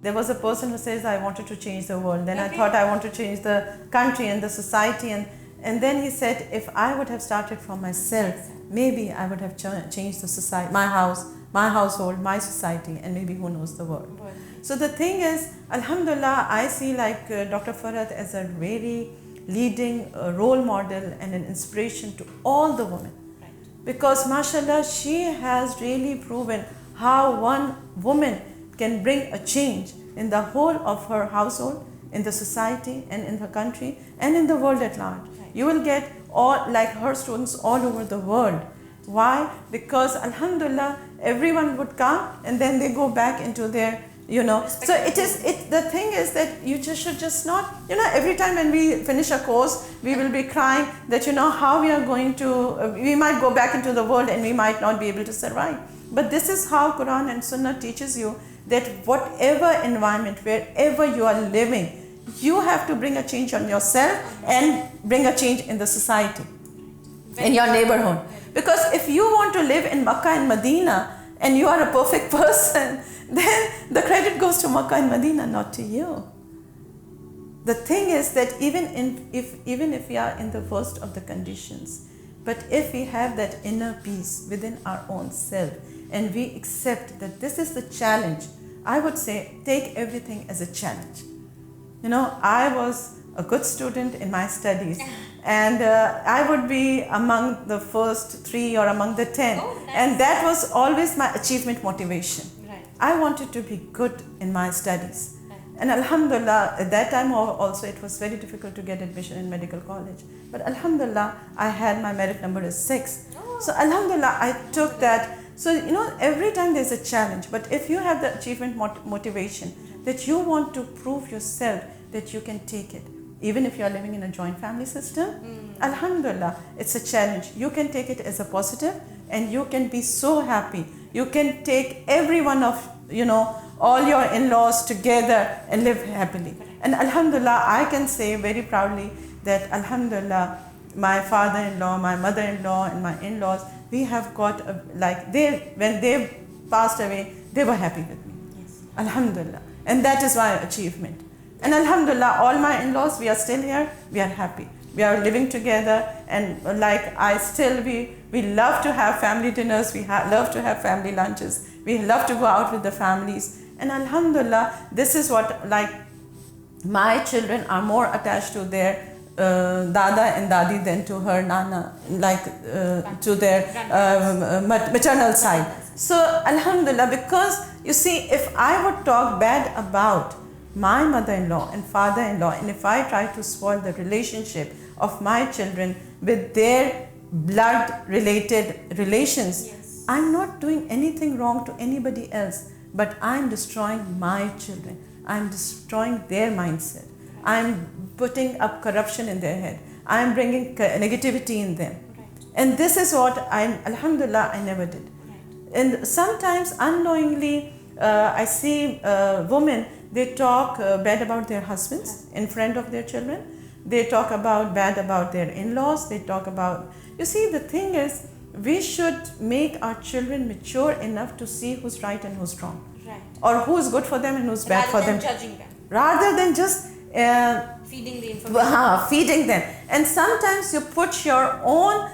There was a person who says, I wanted to change the world. Then I thought I want to change the country and the society. And then he said, if I would have started from myself, maybe I would have changed the society, my house, my household, my society, and maybe who knows the world. So the thing is, Alhamdulillah, I see like Dr. Farhat as a very leading role model and an inspiration to all the women. Because mashallah, she has really proven how one woman can bring a change in the whole of her household, in the society and in the country and in the world at large. You will get all like her students all over the world. Why? Because Alhamdulillah, everyone would come and then they go back into their, so the thing is that you should just not, every time when we finish a course, we will be crying that, how we are going to, we might go back into the world and we might not be able to survive. But this is how Quran and Sunnah teaches you that whatever environment, wherever you are living, you have to bring a change on yourself and bring a change in the society, in your neighborhood. Because if you want to live in Makkah and Medina and you are a perfect person, then the credit goes to Makkah and Medina, not to you. The thing is that even if we are in the worst of the conditions, but if we have that inner peace within our own self and we accept that this is the challenge, I would say take everything as a challenge. I was a good student in my studies and I would be among the first 3 or among the 10. And that was always my achievement motivation. I wanted to be good in my studies. And Alhamdulillah, at that time also it was very difficult to get admission in medical college. But Alhamdulillah, I had my merit number as 6. So Alhamdulillah, I took that. So, every time there's a challenge. But if you have the achievement motivation, that you want to prove yourself that you can take it. Even if you're living in a joint family system, Alhamdulillah, it's a challenge. You can take it as a positive and you can be so happy. You can take every one of, all your in-laws together and live happily. And Alhamdulillah, I can say very proudly that Alhamdulillah, my father-in-law, my mother-in-law and my in-laws, we have got, when they passed away, they were happy with me. Yes. Alhamdulillah. And that is my achievement. And Alhamdulillah, all my in-laws, we are still here, we are happy. We are living together and we love to have family dinners, we love to have family lunches, we love to go out with the families. And Alhamdulillah, this is what, my children are more attached to their Dada and Dadi than to her Nana, to their maternal side. So Alhamdulillah, because you see, if I would talk bad about my mother-in-law and father-in-law, and if I try to spoil the relationship of my children with their blood-related relations, I'm not doing anything wrong to anybody else, but I'm destroying my children. I'm destroying their mindset. I'm putting up corruption in their head. I'm bringing negativity in them. And this is what Alhamdulillah, I never did. And sometimes unknowingly, I see women, they talk bad about their husbands in front of their children. They talk bad about their in-laws. They talk about, you see, the thing is, we should make our children mature enough to see who's right and who's wrong. Right. Or who's good for them and who's bad for them. Judging them. Rather than just feeding the information. Feeding them. And sometimes you put your own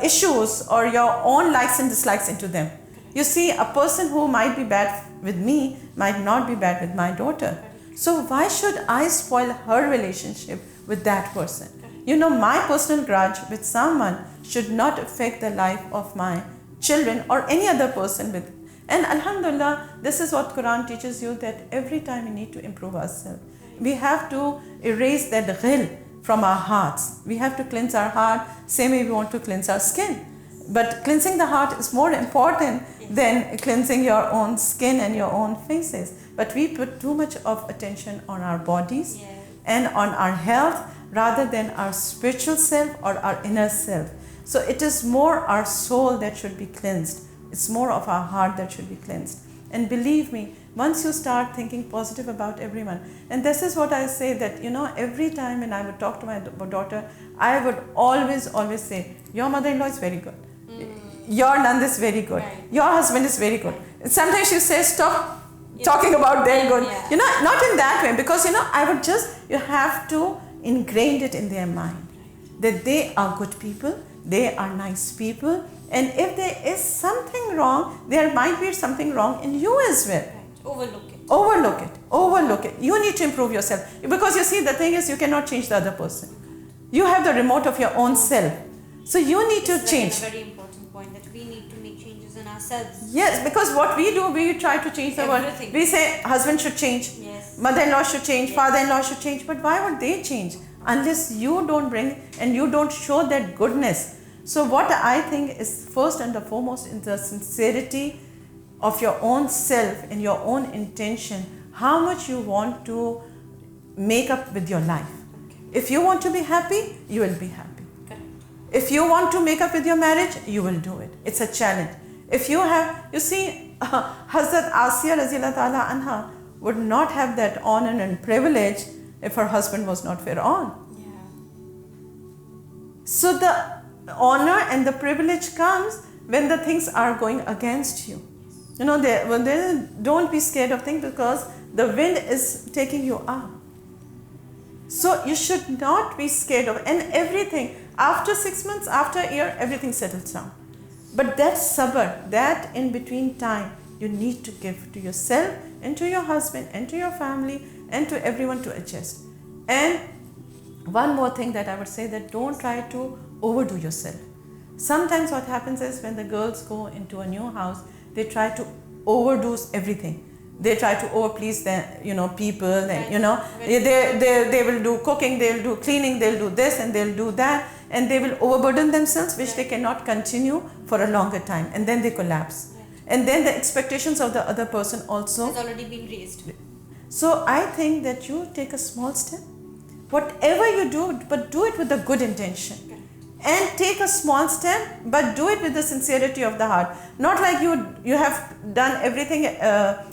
issues or your own likes and dislikes into them. You see, a person who might be bad with me might not be bad with my daughter. So why should I spoil her relationship with that person? My personal grudge with someone should not affect the life of my children or any other person with. And Alhamdulillah, this is what Quran teaches you, that every time we need to improve ourselves. We have to erase that ghil from our hearts. We have to cleanse our heart, same way we want to cleanse our skin. But cleansing the heart is more important than cleansing your own skin and your own faces. But we put too much of attention on our bodies and on our health rather than our spiritual self or our inner self. So it is more our soul that should be cleansed. It's more of our heart that should be cleansed. And believe me, once you start thinking positive about everyone, and this is what I say, that every time when I would talk to my daughter, I would always say, your mother-in-law is very good. Your Nand is very good. Right. Your husband is very good. And sometimes she says, stop talking about their good. Yeah. You know, not in that way, because, you know, I would just, you have to ingrain it in their mind that they are good people, they are nice people, and if there is something wrong, there might be something wrong in you as well. Right. Overlook it. Overlook it. Overlook it. You need to improve yourself. Because you see, the thing is, you cannot change the other person. You have the remote of your own self. So you need to change. That's a very important point, that we need to make changes in ourselves. Yes, because what we do, we try to change the world. Everything. We say husband should change, Yes. mother-in-law should change, Yes. father-in-law should change. But why would they change? Unless you don't bring and you don't show that goodness. So what I think is first and the foremost is the sincerity of your own self and your own intention. How much you want to make up with your life. If you want to be happy, you will be happy. Correct. If you want to make up with your marriage, you will do it. It's a challenge. If you have, you see, Hazrat Asiya Raziyallahu Ta'ala Anha would not have that honor and privilege if her husband was not Fir'aun. Yeah. So the honor and the privilege comes when the things are going against you. You know, don't be scared of things, because the wind is taking you up. So you should not be scared of, and everything, after 6 months, after a year, everything settles down. But that sabr, that in between time, you need to give to yourself and to your husband and to your family and to everyone to adjust. And one more thing that I would say, that don't try to overdo yourself. Sometimes what happens is, when the girls go into a new house, they try to overdo everything. They try to overplease the people, and they will do cooking, they'll do cleaning, they'll do this and they'll do that, and they will overburden themselves, which they cannot continue for a longer time, and then they collapse. And then the expectations of the other person also has already been raised. So I think that you take a small step, whatever you do, but do it with a good intention. And take a small step, but do it with the sincerity of the heart. Not like you have done everything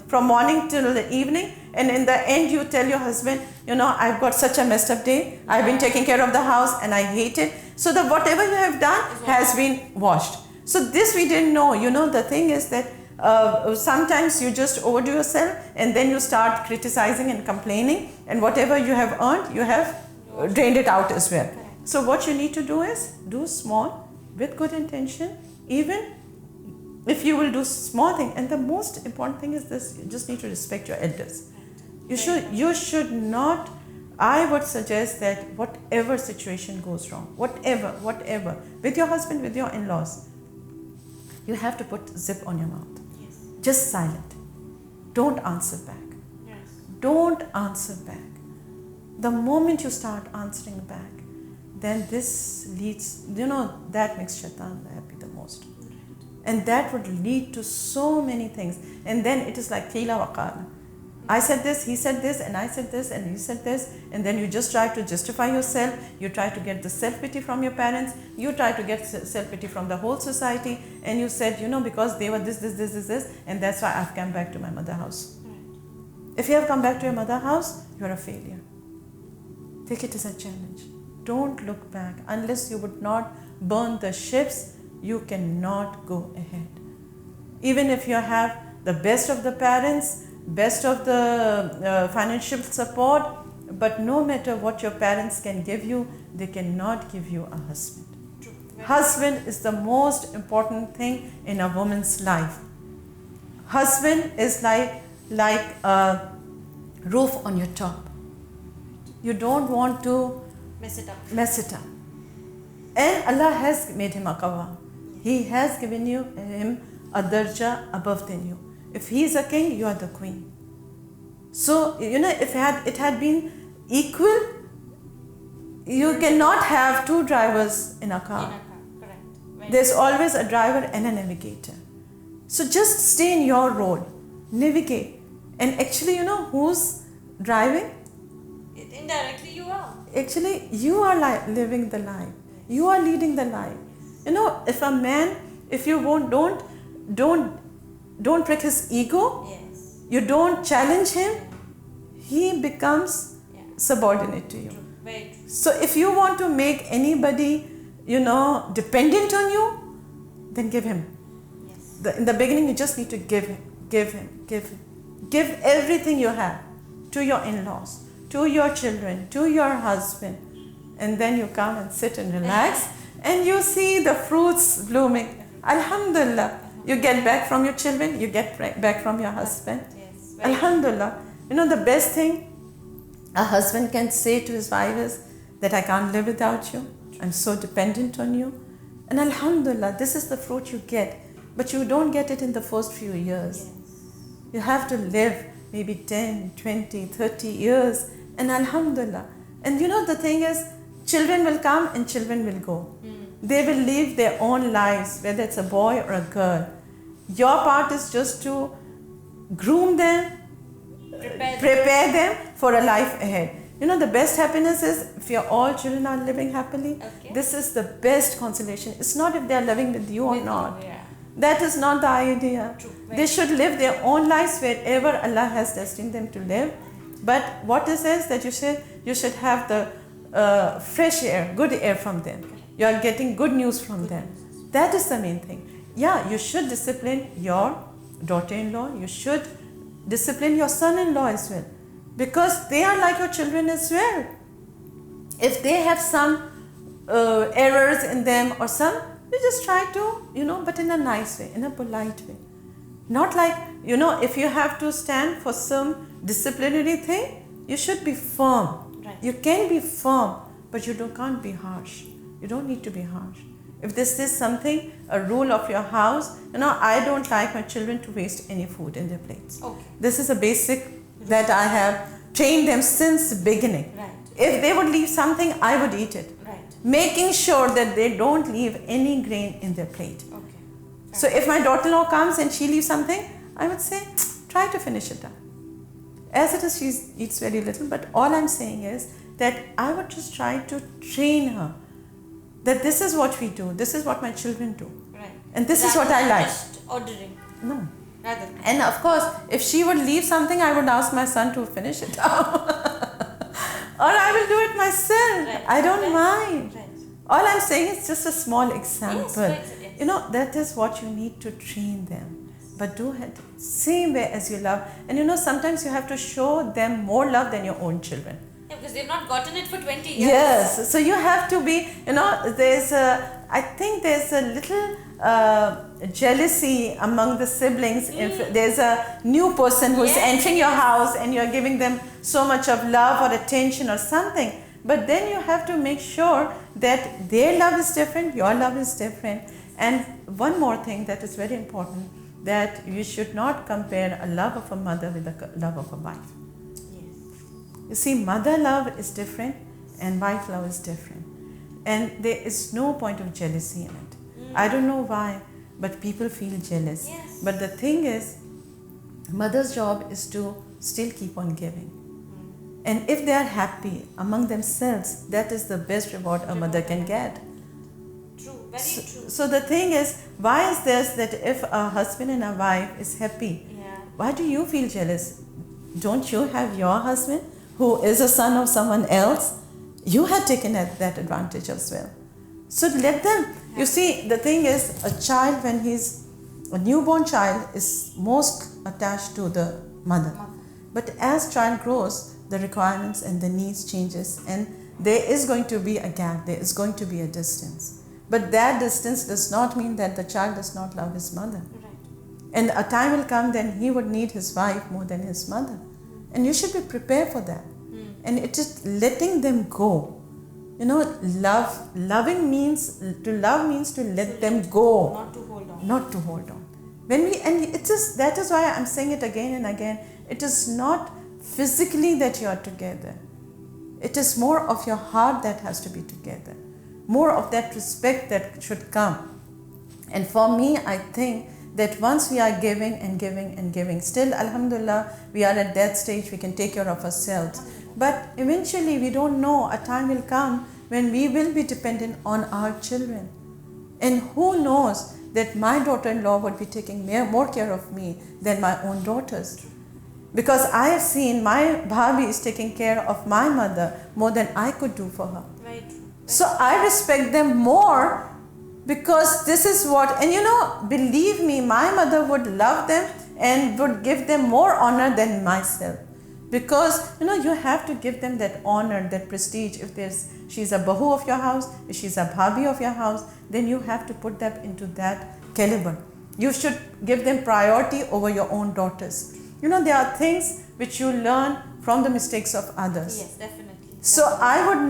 from morning till the evening, and in the end you tell your husband, I've got such a messed up day, I've been taking care of the house and I hate it. So that whatever you have done has been washed. So this we didn't know. The thing is that sometimes you just overdo yourself, and then you start criticizing and complaining, and whatever you have earned, you have drained it out as well. So what you need to do is, do small with good intention, even if you will do small thing. And the most important thing is this: you just need to respect your elders. You should not, I would suggest that whatever situation goes wrong, whatever, with your husband, with your in-laws, you have to put zip on your mouth. Yes. Just silent. Don't answer back. Yes. Don't answer back. The moment you start answering back, then this leads, that makes shaitan happy the most. And that would lead to so many things. And then it is like qila wa qala. I said this, he said this, and I said this, and he said this. And then you just try to justify yourself. You try to get the self-pity from your parents. You try to get self-pity from the whole society. And you said, because they were this, and that's why I've come back to my mother's house. Right. If you have come back to your mother's house, you're a failure. Take it as a challenge. Don't look back. Unless you would not burn the ships, you cannot go ahead. Even if you have the best of the parents, best of the financial support, but no matter what your parents can give you, they cannot give you a husband. True. Husband is the most important thing in a woman's life. Husband is like a roof on your top. You don't want to Mess it up. And Allah has made him a qawwam. He has given him a darja above than you. If he is a king, you are the queen. So, if it had been equal, you cannot have two drivers in a car. Correct. There's always a driver and a navigator. So just stay in your role, navigate. And actually, who's driving? Indirectly you are. Actually, you are living the life. You are leading the life. If a man, if you don't prick his ego, Yes. you don't challenge him, he becomes subordinate to you. True. Very true. So if you want to make anybody, dependent on you, then give him. Yes. In the beginning, you just need to give him. Give everything you have to your in-laws, to your children, to your husband, and then you come and sit and relax and you see the fruits blooming. Alhamdulillah. You get back from your children, you get back from your husband. Yes, Alhamdulillah. You know, the best thing a husband can say to his wife is that I can't live without you. I'm so dependent on you. And Alhamdulillah, this is the fruit you get. But you don't get it in the first few years. Yes. You have to live maybe 10, 20, 30 years. And Alhamdulillah. And you know, the thing is, children will come and children will go. They will live their own lives, whether it's a boy or a girl. Your part is just to groom them, prepare them for a life ahead. You know, the best happiness is if your all children are living happily. Okay. This is the best consolation. It's not if they are living with you or not. Yeah. That is not the idea. True. They should live their own lives wherever Allah has destined them to live. But what it says that you should have the fresh air, good air from them. You are getting good news from them. That is the main thing. Yeah, you should discipline your daughter-in-law. You should discipline your son-in-law as well. Because they are like your children as well. If they have some errors in them or some, you just try to, but in a nice way, in a polite way. Not like, if you have to stand for some disciplinary thing, you should be firm. Right. You can be firm, but you can't be harsh. You don't need to be harsh. If this is something, a rule of your house, I don't like my children to waste any food in their plates. Okay. This is a basic that I have trained them since the beginning. Right. If they would leave something, I would eat it. Right. Making sure that they don't leave any grain in their plate. Okay. So if my daughter-in-law comes and she leaves something, I would say, try to finish it up. As it is, she eats very little, but all I'm saying is that I would just try to train her that this is what we do, this is what my children do. Right. And this is what I like. Just ordering. No. Rather. And of course, if she would leave something, I would ask my son to finish it up. Or I will do it myself. Right. I don't Right. mind. Right. All I'm saying is just a small example. Yes, yes. That is what you need to train them. But do it same way as you love. And sometimes you have to show them more love than your own children. Yeah, because they've not gotten it for 20 years. Yes. So you have to be, I think there's a little jealousy among the siblings. If there's a new person who's entering your house and you're giving them so much of love or attention or something. But then you have to make sure that their love is different, your love is different. And one more thing that is very important, that you should not compare a love of a mother with the love of a wife. Yes. You see, mother love is different and wife love is different. And there is no point of jealousy in it. I don't know why, but people feel jealous. Yes. But the thing is, mother's job is to still keep on giving. And if they are happy among themselves, that is the best reward a mother can get. True, very true. So the thing is, why is this that if a husband and a wife is happy, Yeah. why do you feel jealous? Don't you have your husband who is a son of someone else? You have taken that advantage as well. So let them. You see, the thing is, a child, when he's a newborn child, is most attached to the mother. But as child grows, the requirements and the needs changes, and there is going to be a gap. There is going to be a distance. But that distance does not mean that the child does not love his mother. Right. And a time will come then he would need his wife more than his mother. And you should be prepared for that. And it is letting them go. Loving means to let them go, Not to hold on. not to hold on. That is why I'm saying it again and again. It is not physically that you are together. It is more of your heart that has to be together. More of that respect that should come. And for me, I think that once we are giving and giving and giving, still, alhamdulillah, we are at that stage, we can take care of ourselves. But eventually, we don't know, a time will come when we will be dependent on our children. And who knows that my daughter-in-law would be taking more care of me than my own daughters. Because I have seen my bhabhi is taking care of my mother more than I could do for her. Right. So I respect them more because this is what, and believe me, my mother would love them and would give them more honor than myself. Because you have to give them that honor, that prestige. If she's a bahu of your house, if she's a bhabi of your house, then you have to put them into that caliber. You should give them priority over your own daughters. There are things which you learn from the mistakes of others. Yes, definitely. So I would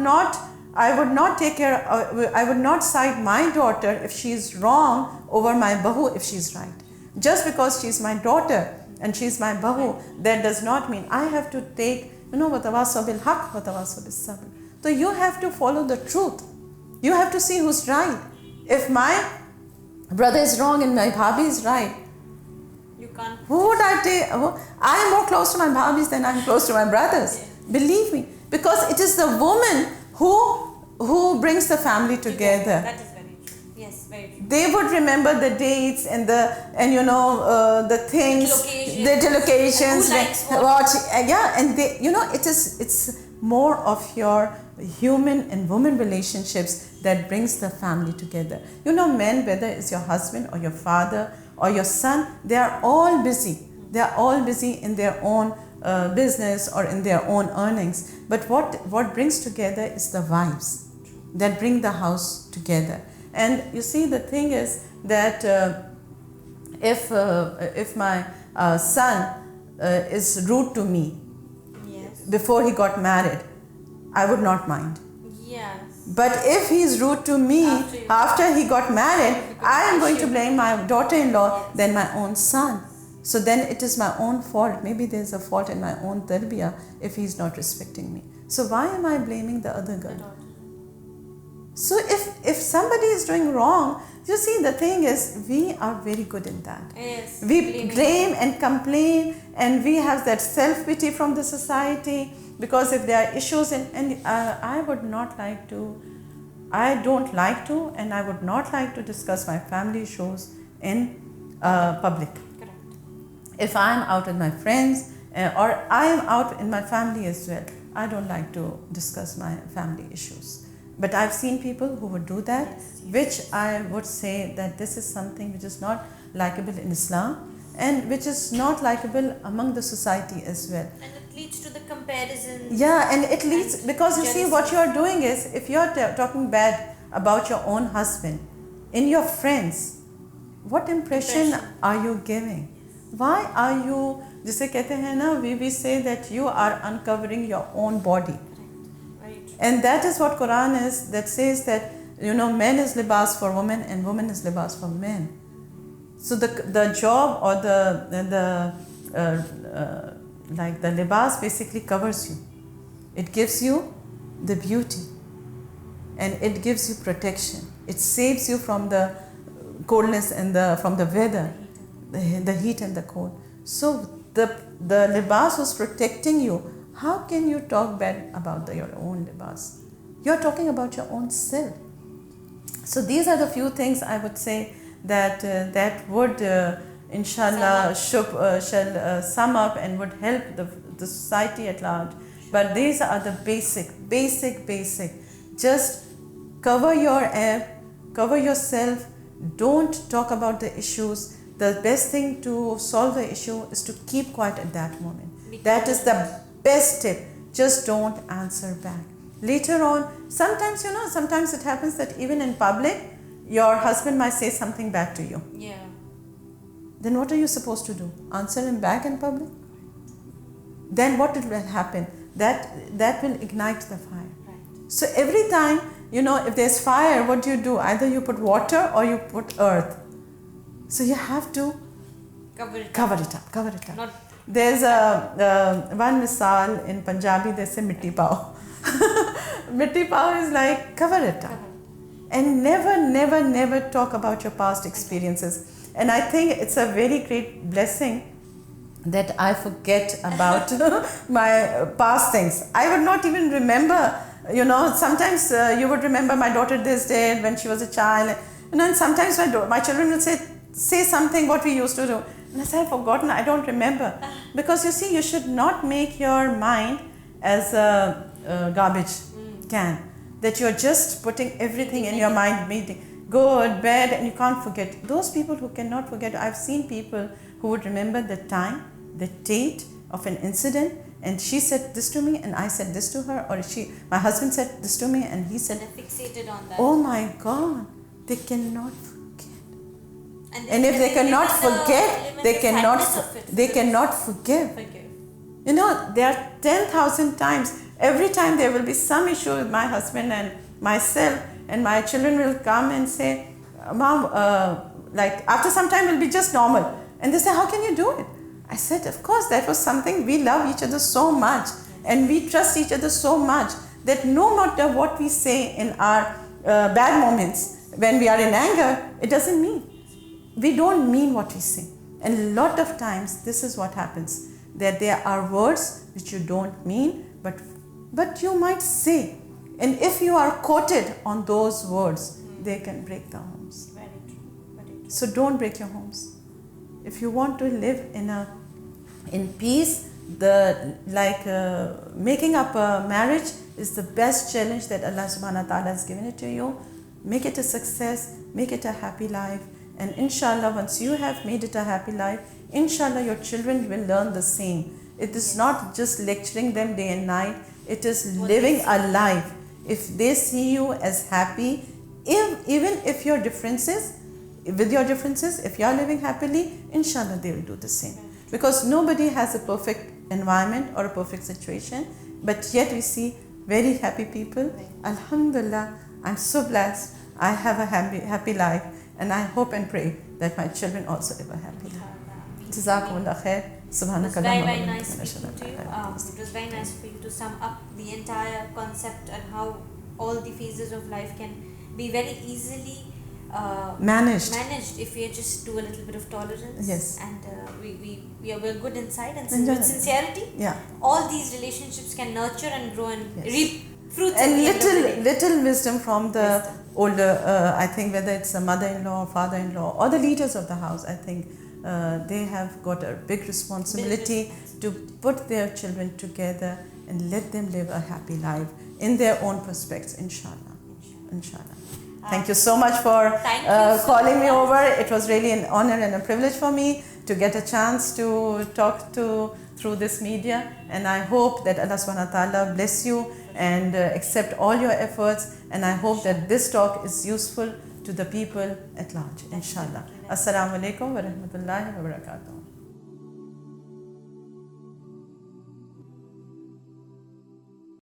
not take care. I would not side my daughter if she is wrong over my bahu if she's right. Just because she's my daughter and she's my bahu, that does not mean I have to take. Watawasaw bil haq, watawasaw bis sabr. So you have to follow the truth. You have to see who's right. If my brother is wrong and my bhabi is right, you can't. Who would I take? I am more close to my bhabis than I am close to my brothers. Yes. Believe me, because it is the woman who brings the family together. That is very true. Yes, very true. They would remember the dates and the things, the locations. Who likes what? And they, it's more of your human and woman relationships that brings the family together. Men, whether it's your husband or your father or your son, they are all busy. They are all busy in their own business or in their own earnings. But what brings together is the wives that bring the house together. And you see, the thing is that if my son is rude to me, yes, before he got married, I would not mind. Yes. But if he's rude to me after he got married, I am going to blame my daughter-in-law than my own son. So then it is my own fault. Maybe there's a fault in my own tarbiyah if he's not respecting me. So why am I blaming the other girl? So if somebody is doing wrong, you see, the thing is, we are very good in that. Yes. We blame and complain, and we have that self-pity from the society, because if there are issues, I would not like to, I don't like to, and I would not like to discuss my family issues in public. Correct. If I am out with my friends, or I am out in my family as well, I don't like to discuss my family issues. But I've seen people who would do that, which I would say that this is something which is not likable in Islam, and which is not likable among the society as well. And it leads to the comparison. Yeah, and it leads, because you see, what you are doing is, if you are talking bad about your own husband in your friends, what impression are you giving? Why are you, जिसे कहते हैं ना, we say that you are uncovering your own body. And that is what Quran is, that says that, men is libas for women and women is libas for men. So the job or the libas basically covers you. It gives you the beauty, and it gives you protection. It saves you from the coldness and from the weather, the heat and the cold. So the libas was protecting you. How can you talk bad about your own libas? You're talking about your own self. So these are the few things I would say that would, inshallah, shall sum up and would help the society at large. But these are the basic. Just cover your air, cover yourself. Don't talk about the issues. The best thing to solve the issue is to keep quiet at that moment. That is the best tip. Just don't answer back. Later on, sometimes it happens that even in public, your husband might say something bad to you. Yeah. Then what are you supposed to do? Answer him back in public? Then what will happen? That will ignite the fire. Right. So every time, if there's fire, what do? Either you put water or you put earth. So you have to cover it up. Not There's one misal in Punjabi, they say mitti pao. Mitti pao is like cover it up. And never talk about your past experiences. And I think it's a very great blessing that I forget about my past things. I would not even remember, sometimes you would remember my daughter this day when she was a child. And sometimes my children will say something what we used to do. And I said, I've forgotten, I don't remember. Because you see, you should not make your mind as a garbage can. That you're just putting everything in your mind, go to bed and you can't forget. Those people who cannot forget, I've seen people who would remember the time, the date of an incident, and she said this to me and I said this to her, or my husband said this to me and he said, And they're fixated on that. oh my God, they cannot forget. And if they cannot forget, they cannot forgive. Forgive. You know, there are 10,000 times. Every time there will be some issue with my husband and myself, and my children will come and say, Mom, like after some time it will be just normal. And they say, how can you do it? I said, of course, that was something. We love each other so much and we trust each other so much that no matter what we say in our bad moments, when we are in anger, it doesn't mean. We don't mean what we say. And a lot of times this is what happens, that there are words which you don't mean, but you might say. And if you are quoted on those words, they can break the homes. Very true. Very true. So don't break your homes. If you want to live in peace, making up a marriage is the best challenge that Allah subhanahu wa ta'ala has given it to you. Make it a success, make it a happy life. And inshallah, once you have made it a happy life, inshallah your children will learn the same. It is not just lecturing them day and night, it is living a life. If they see you as happy, even if your differences, if you are living happily, inshallah they will do the same. Because nobody has a perfect environment or a perfect situation, but yet we see very happy people. Alhamdulillah, I'm so blessed. I have a happy life, and I hope and pray that my children also live a happy life. Jazakumullah khair. It was very nice speaking to you. It was very nice for you to sum up the entire concept and how all the phases of life can be very easily managed if we just do a little bit of tolerance. Yes. And we're good inside, and with sincerity, all these relationships can nurture and grow and reap fruits. And little wisdom from the older, I think, whether it's a mother-in-law or father-in-law or the leaders of the house, I think they have got a big responsibility to put their children together and let them live a happy life in their own perspectives, inshallah. Thank you so much for calling me over. It was really an honor and a privilege for me to get a chance to talk through this media, and I hope that Allah subhanahu wa ta'ala bless you and accept all your efforts, and I hope that this talk is useful to the people at large, inshallah. Assalamu alaikum wa rahmatullahi wa barakatuh.